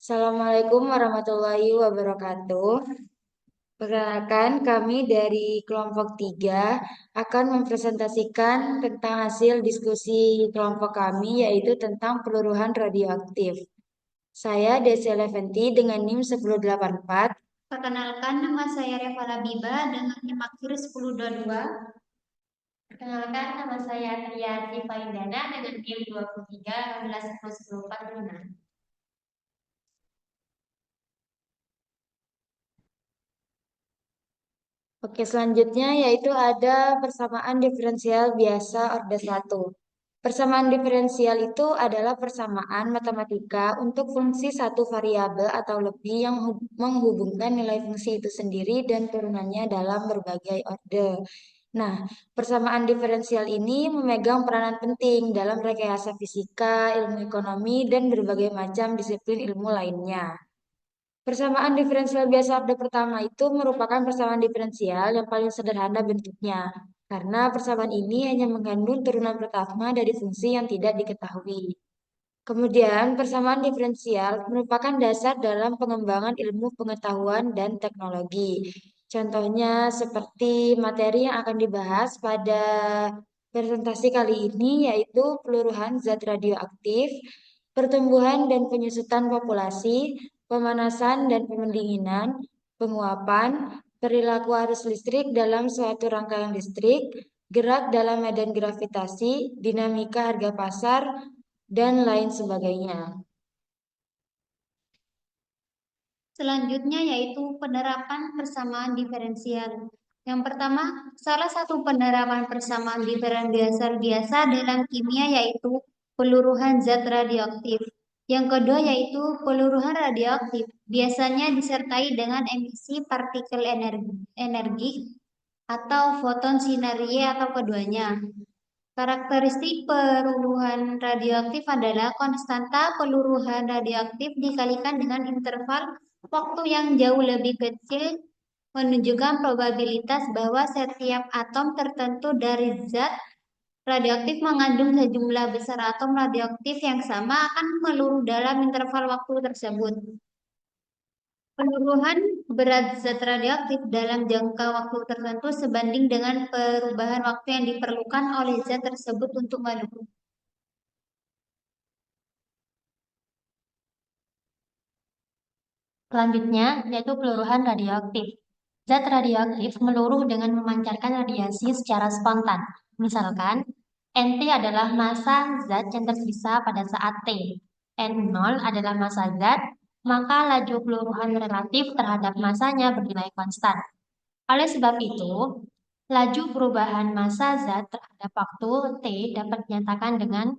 Assalamualaikum warahmatullahi wabarakatuh. Perkenalkan, kami dari kelompok 3 akan mempresentasikan tentang hasil diskusi kelompok kami, yaitu tentang peluruhan radioaktif. Saya Desi Leventi dengan NIM 1084. Perkenalkan, nama saya Reva Labiba dengan NIM akhir 1022. Perkenalkan, nama saya Tria Sivaindana dengan NIM 23 16 10 10 46. Oke, selanjutnya yaitu ada persamaan diferensial biasa orde 1. Persamaan diferensial itu adalah persamaan matematika untuk fungsi satu variabel atau lebih yang menghubungkan nilai fungsi itu sendiri dan turunannya dalam berbagai orde. Nah, persamaan diferensial ini memegang peranan penting dalam rekayasa fisika, ilmu ekonomi, dan berbagai macam disiplin ilmu lainnya. Persamaan diferensial biasa orde pertama itu merupakan persamaan diferensial yang paling sederhana bentuknya, karena persamaan ini hanya mengandung turunan pertama dari fungsi yang tidak diketahui. Kemudian, persamaan diferensial merupakan dasar dalam pengembangan ilmu pengetahuan dan teknologi. Contohnya seperti materi yang akan dibahas pada presentasi kali ini, yaitu peluruhan zat radioaktif, pertumbuhan dan penyusutan populasi, pemanasan dan pendinginan, penguapan, perilaku arus listrik dalam suatu rangkaian listrik, gerak dalam medan gravitasi, dinamika harga pasar, dan lain sebagainya. Selanjutnya yaitu penerapan persamaan diferensial. Yang pertama, salah satu penerapan persamaan diferensial biasa dalam kimia yaitu peluruhan zat radioaktif. Yang kedua yaitu peluruhan radioaktif biasanya disertai dengan emisi partikel energi atau foton sinaria atau keduanya. Karakteristik peluruhan radioaktif adalah konstanta peluruhan radioaktif dikalikan dengan interval waktu yang jauh lebih kecil menunjukkan probabilitas bahwa setiap atom tertentu dari zat radioaktif mengandung sejumlah besar atom radioaktif yang sama akan meluruh dalam interval waktu tersebut. Peluruhan berat zat radioaktif dalam jangka waktu tertentu sebanding dengan perubahan waktu yang diperlukan oleh zat tersebut untuk meluruh. Selanjutnya, yaitu peluruhan radioaktif. Zat radioaktif meluruh dengan memancarkan radiasi secara spontan. Misalkan, NT adalah massa zat yang tersisa pada saat T. N0 adalah massa zat, maka laju peluruhan relatif terhadap massanya bernilai konstan. Oleh sebab itu, laju perubahan massa zat terhadap waktu T dapat dinyatakan dengan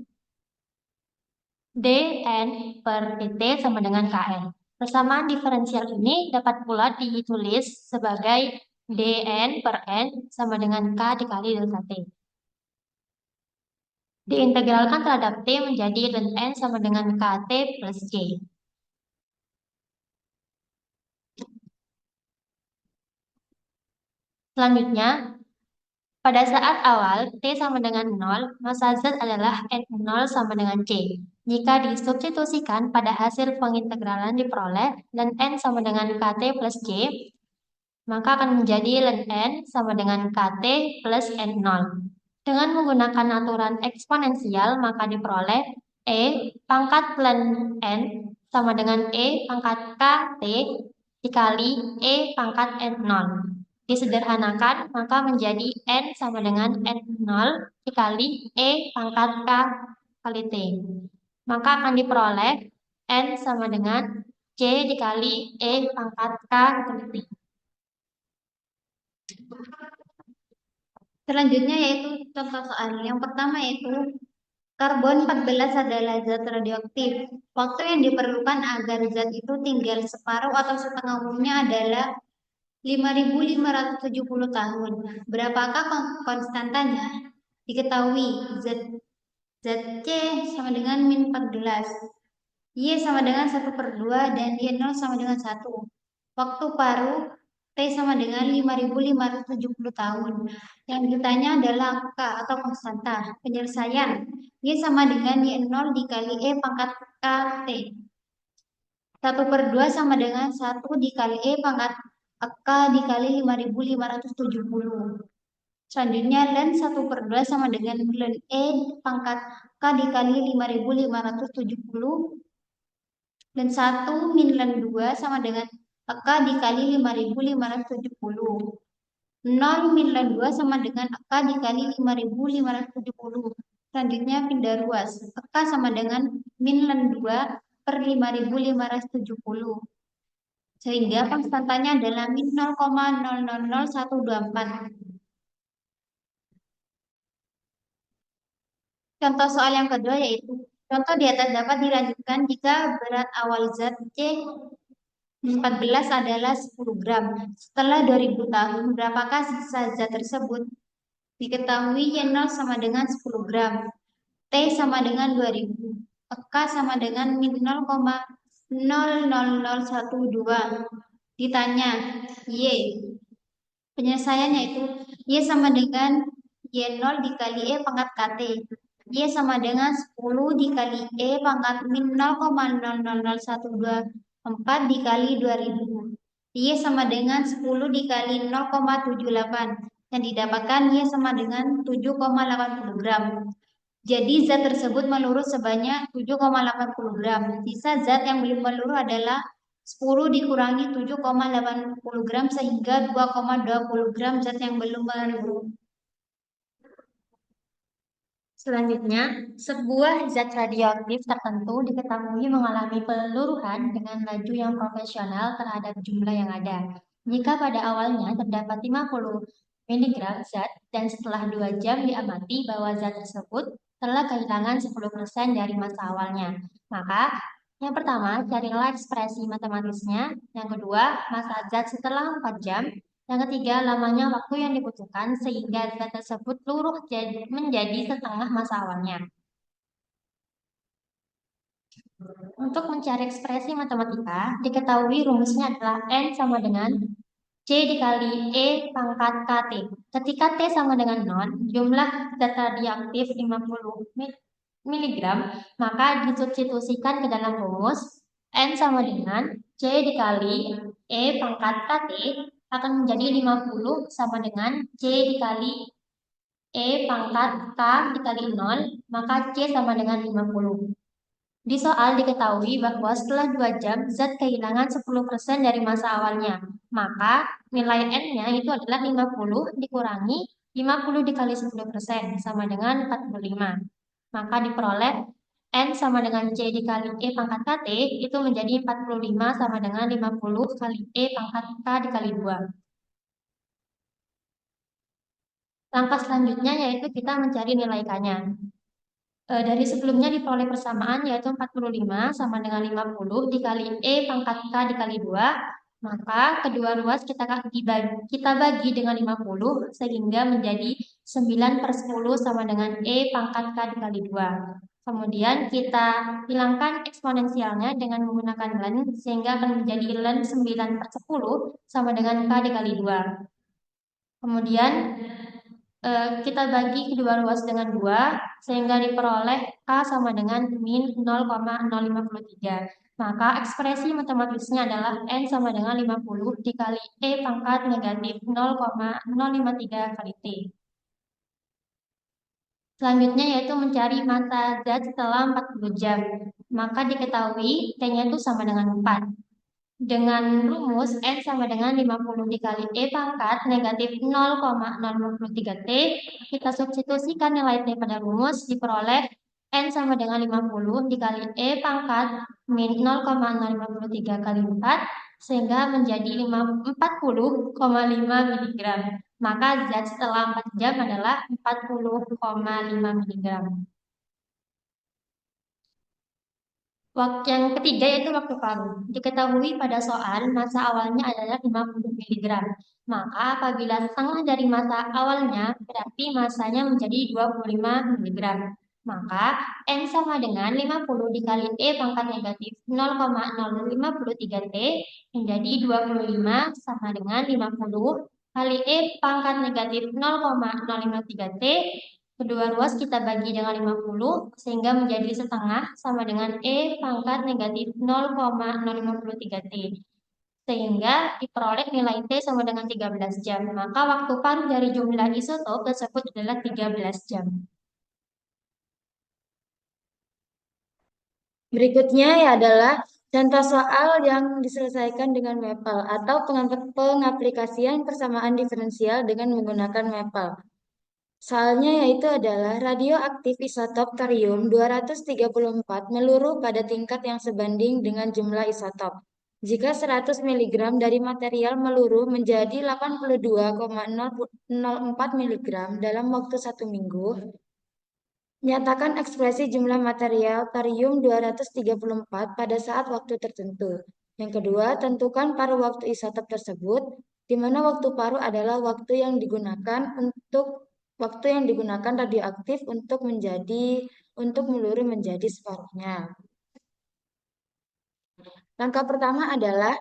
dN per dt sama dengan Kn. Persamaan diferensial ini dapat pula ditulis sebagai dN per N sama dengan K dikali delta T. Diintegralkan terhadap T menjadi ln N sama dengan KT plus J. Selanjutnya, pada saat awal T sama dengan 0, massa Z adalah N0 sama dengan C. Jika disubstitusikan pada hasil pengintegralan diperoleh ln N sama dengan KT plus J, maka akan menjadi ln N sama dengan KT plus N0. Dengan menggunakan aturan eksponensial, maka diperoleh E pangkat ln N sama dengan E pangkat KT dikali E pangkat N0. Disederhanakan, maka menjadi N sama dengan N0 dikali E pangkat K kali T. Maka akan diperoleh N sama dengan C dikali E pangkat K kali T. Selanjutnya yaitu contoh soal. Yang pertama yaitu karbon 14 adalah zat radioaktif. Waktu yang diperlukan agar zat itu tinggal separuh atau setengah umurnya adalah 5.570 tahun. Berapakah konstantanya? Diketahui zat C sama dengan min 14. Y sama dengan 1/2 dan Y0 sama dengan 1. Waktu paruh T sama dengan 5.570 tahun. Yang ditanya adalah K atau konstanta. Penyelesaian Y sama dengan Y0 dikali E pangkat KT. 1/2 sama dengan 1 dikali E pangkat K dikali 5570. Selanjutnya ln 1/2 sama dengan ln E pangkat K dikali 5570. Dan 1 min ln 2 sama dengan K dikali 5570. 0 min ln 2 sama dengan K dikali 5570. Selanjutnya pindah ruas. K sama dengan min ln 2 per 5570. Sehingga konstantanya adalah min 0,000124. Contoh soal yang kedua yaitu contoh di atas dapat dilanjutkan jika berat awal zat C14 adalah 10 gram. Setelah 2000 tahun, berapakah sisa zat tersebut? Diketahui Y0 sama dengan 10 gram, T sama dengan 2000, K sama dengan min 0,000112. Ditanya, Y. Penyelesaiannya itu Y sama dengan Y0 dikali E pangkat KT. Y sama dengan 10 dikali E pangkat min 0,000124 dikali 2000. Y sama dengan 10 dikali 0,78. Dan didapatkan Y sama dengan 7,80 gram. Jadi zat tersebut meluruh sebanyak 7,80 gram. Sisa zat yang belum meluruh adalah 10 dikurangi 7,80 gram sehingga 2,20 gram zat yang belum meluruh. Selanjutnya, sebuah zat radioaktif tertentu diketahui mengalami peluruhan dengan laju yang proporsional terhadap jumlah yang ada. Jika pada awalnya terdapat 50 mg zat dan setelah 2 jam diamati bahwa zat tersebut telah kehilangan 10% dari massa awalnya. Maka, yang pertama, carilah ekspresi matematisnya. Yang kedua, massa zat setelah 4 jam. Yang ketiga, lamanya waktu yang dibutuhkan sehingga zat tersebut luruh menjadi setengah massa awalnya. Untuk mencari ekspresi matematika, diketahui rumusnya adalah N sama dengan C dikali E pangkat KT. Ketika T sama dengan 0, jumlah zat radioaktif 50 mg, maka disubstitusikan ke dalam rumus N sama dengan C dikali E pangkat KT akan menjadi 50 sama dengan C dikali E pangkat K dikali 0, maka C sama dengan 50. Di soal diketahui bahwa setelah 2 jam, zat kehilangan 10% dari massa awalnya. Maka nilai N-nya itu adalah 50 dikurangi 50 dikali 10% sama dengan 45. Maka diperoleh N sama dengan C dikali E pangkat KT itu menjadi 45 sama dengan 50 kali E pangkat K dikali 2. Langkah selanjutnya yaitu kita mencari nilai K-nya. Dari sebelumnya diperoleh persamaan yaitu 45 sama dengan 50 dikali E pangkat K dikali 2. Maka kedua ruas kita bagi dengan 50 sehingga menjadi 9/10 sama dengan E pangkat K dikali 2. Kemudian kita hilangkan eksponensialnya dengan menggunakan ln sehingga akan menjadi ln 9/10 sama dengan K dikali 2. Kemudian kita bagi kedua ruas dengan 2 sehingga diperoleh K sama dengan min 0,053. Maka ekspresi matematisnya adalah N sama dengan 50 dikali E pangkat negatif 0,053 kali T. Selanjutnya yaitu mencari massa zat setelah 40 jam. Maka diketahui T-nya itu sama dengan 4. Dengan rumus N sama dengan 50 dikali E pangkat negatif 0,053 T, kita substitusikan nilai T pada rumus, diperoleh N sama dengan 50 dikali E pangkat min 0,053 kali 4, sehingga menjadi 40,5 mg. Maka zat setelah 4 jam adalah 40,5 mg. Waktu yang ketiga yaitu waktu paruh. Diketahui pada soal massa awalnya adalah 50 mg. Maka apabila setengah dari massa awalnya berarti massanya menjadi 25 mg. Maka N sama dengan 50 dikali E pangkat negatif 0,053 T menjadi 25 sama dengan 50 kali E pangkat negatif 0,053 T Kedua ruas kita bagi dengan 50, sehingga menjadi setengah sama dengan E pangkat negatif 0,053 T. Sehingga diperoleh nilai T sama dengan 13 jam. Maka waktu paruh dari jumlah isotop tersebut adalah 13 jam. Berikutnya ya adalah contoh soal yang diselesaikan dengan Maple atau pengaplikasian persamaan diferensial dengan menggunakan Maple. Soalnya yaitu adalah radioaktif isotop thorium 234 meluruh pada tingkat yang sebanding dengan jumlah isotop. Jika 100 mg dari material meluruh menjadi 82,004 mg dalam waktu 1 minggu, nyatakan ekspresi jumlah material thorium 234 pada saat waktu tertentu. Yang kedua, tentukan paruh waktu isotop tersebut, di mana waktu paruh adalah waktu yang digunakan radioaktif untuk meluruh menjadi separuhnya. Langkah pertama adalah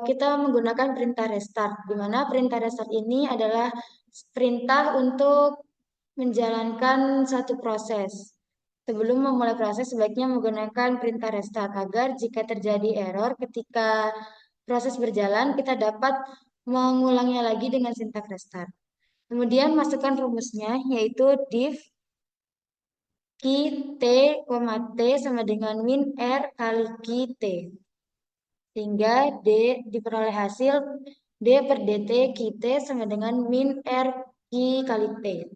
kita menggunakan perintah restart, di mana perintah restart ini adalah perintah untuk menjalankan satu proses. Sebelum memulai proses, sebaiknya menggunakan perintah restart agar jika terjadi error ketika proses berjalan, kita dapat mengulangnya lagi dengan sintak restart. Kemudian masukkan rumusnya, yaitu diff Ki T, T sama dengan min R kali Ki T. Sehingga diperoleh hasil D per dt Ki T sama dengan min R Ki kali T.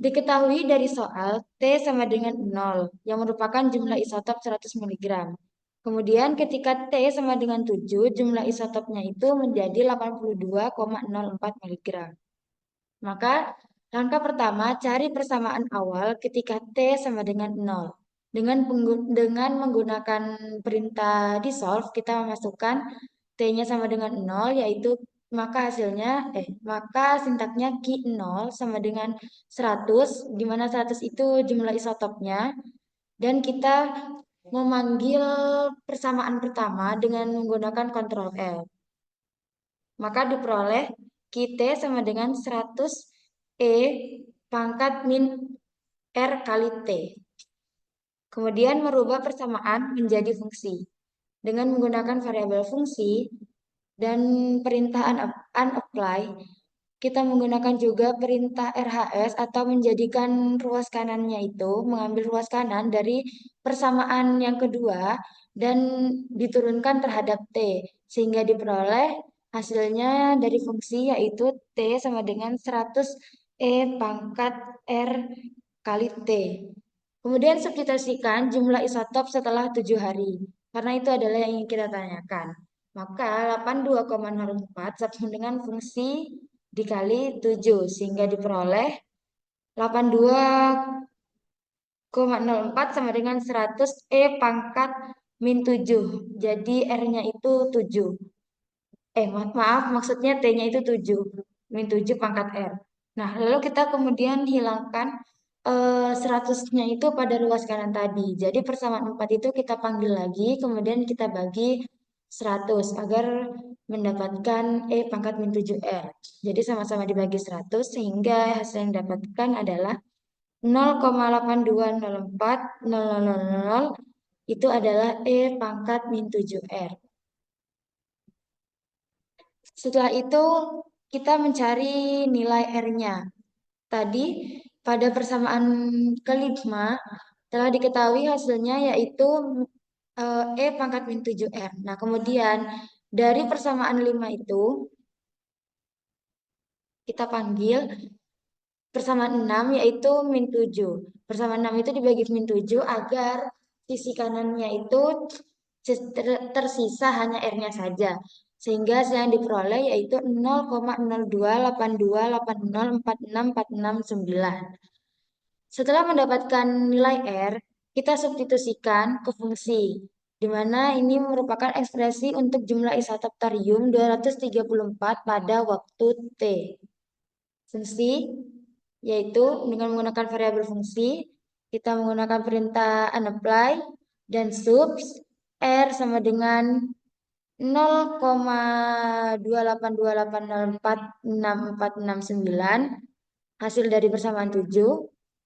Diketahui dari soal T sama dengan 0, yang merupakan jumlah isotop 100 mg. Kemudian ketika T sama dengan 7, jumlah isotopnya itu menjadi 82,04 mg. Maka langkah pertama, cari persamaan awal ketika T sama dengan 0. Dengan menggunakan perintah dissolve, kita memasukkan T-nya sama dengan 0, yaitu maka sintaknya Ki 0 sama dengan 100, di mana 100 itu jumlah isotopnya, dan kita memanggil persamaan pertama dengan menggunakan Ctrl L. Maka diperoleh Ki T sama dengan 100 E pangkat min R kali T. Kemudian merubah persamaan menjadi fungsi. Dengan menggunakan variabel fungsi dan perintah unapply, kita menggunakan juga perintah RHS atau menjadikan ruas kanannya itu, mengambil ruas kanan dari persamaan yang kedua dan diturunkan terhadap T. Sehingga diperoleh hasilnya dari fungsi yaitu T sama dengan 100 E pangkat R kali T. Kemudian substitusikan jumlah isotop setelah 7 hari. Karena itu adalah yang ingin kita tanyakan. Maka 82,04 sama dengan fungsi dikali 7. Sehingga diperoleh 82,04 sama dengan 100 E pangkat min 7. Jadi R-nya itu 7. Maaf, maksudnya T-nya itu 7. Min 7 pangkat R. Nah, lalu kita kemudian hilangkan 100-nya itu pada ruas kanan tadi. Jadi persamaan 4 itu kita panggil lagi, kemudian kita bagi 100 agar mendapatkan E pangkat min 7R. Jadi sama-sama dibagi 100 sehingga hasil yang didapatkan adalah 0,82040000 itu adalah E pangkat min 7R. Setelah itu kita mencari nilai R-nya. Tadi pada persamaan kelima telah diketahui hasilnya yaitu E pangkat min 7R. Nah, kemudian dari persamaan 5 itu kita panggil persamaan 6 yaitu min 7. Persamaan 6 itu dibagi min 7 agar sisi kanannya itu tersisa hanya R-nya saja. Sehingga hasil yang diperoleh yaitu 0,028280464669. Setelah mendapatkan nilai R, kita substitusikan ke fungsi, di mana ini merupakan ekspresi untuk jumlah isotop thorium 234 pada waktu T. Fungsi yaitu dengan menggunakan variabel fungsi, kita menggunakan perintah unapply dan subs R sama dengan 0,28280464669 hasil dari persamaan 7,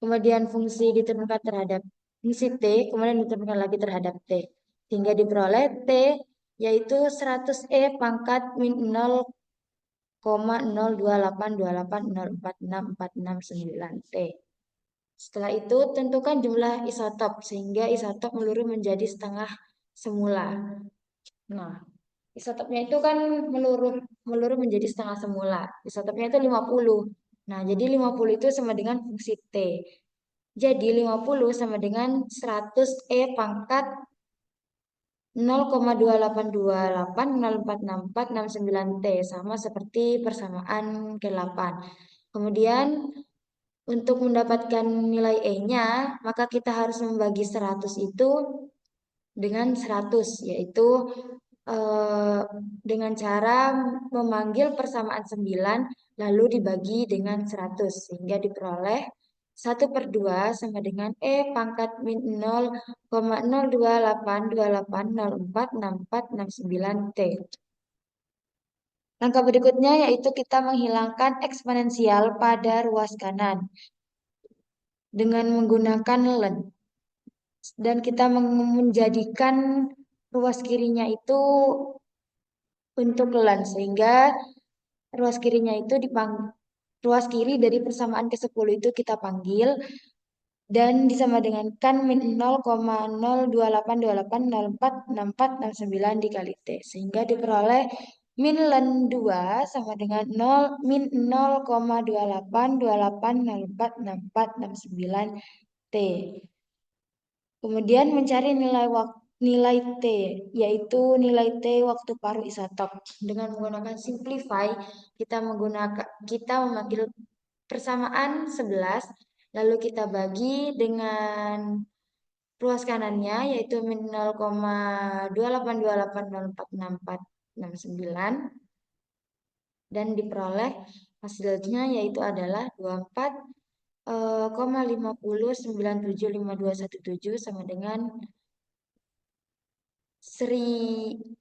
kemudian fungsi diturunkan terhadap fungsi T, kemudian diturunkan lagi terhadap T. Hingga diperoleh T yaitu 100 E pangkat min 0,02828046469 T. Setelah itu tentukan jumlah isotop sehingga isotop meluruh menjadi setengah semula. Nah, isotopnya itu kan meluruh meluruh menjadi setengah semula. Isotopnya itu 50. Nah, jadi 50 itu sama dengan fungsi T. Jadi 50 sama dengan 100 E pangkat 0,2828046469 T sama seperti persamaan ke-8. Kemudian untuk mendapatkan nilai E-nya, maka kita harus membagi 100 itu dengan 100, yaitu eh, dengan cara memanggil persamaan 9 lalu dibagi dengan 100 sehingga diperoleh 1/2 sama dengan E pangkat min 0,02828046469 T. Langkah berikutnya yaitu kita menghilangkan eksponensial pada ruas kanan dengan menggunakan len. Dan kita menjadikan ruas kirinya itu untuk len sehingga ruas kirinya itu ruas kiri dari persamaan ke-10 itu kita panggil dan disama dengankan min 0,02828046469 dikali T sehingga diperoleh min len 2 sama dengan 0 min 0,2828046469 T. Kemudian mencari nilai T, yaitu nilai T waktu paruh isotop. Dengan menggunakan simplify, kita memanggil persamaan 11, lalu kita bagi dengan ruas kanannya, yaitu min 0,2828046469, dan diperoleh hasilnya yaitu adalah 24 0,50975217 sama dengan 1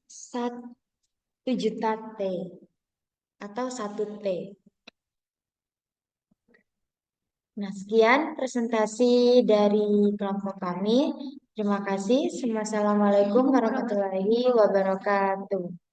juta T atau 1 T. Nah, sekian presentasi dari kelompok kami. Terima kasih. Wassalamualaikum warahmatullahi wabarakatuh.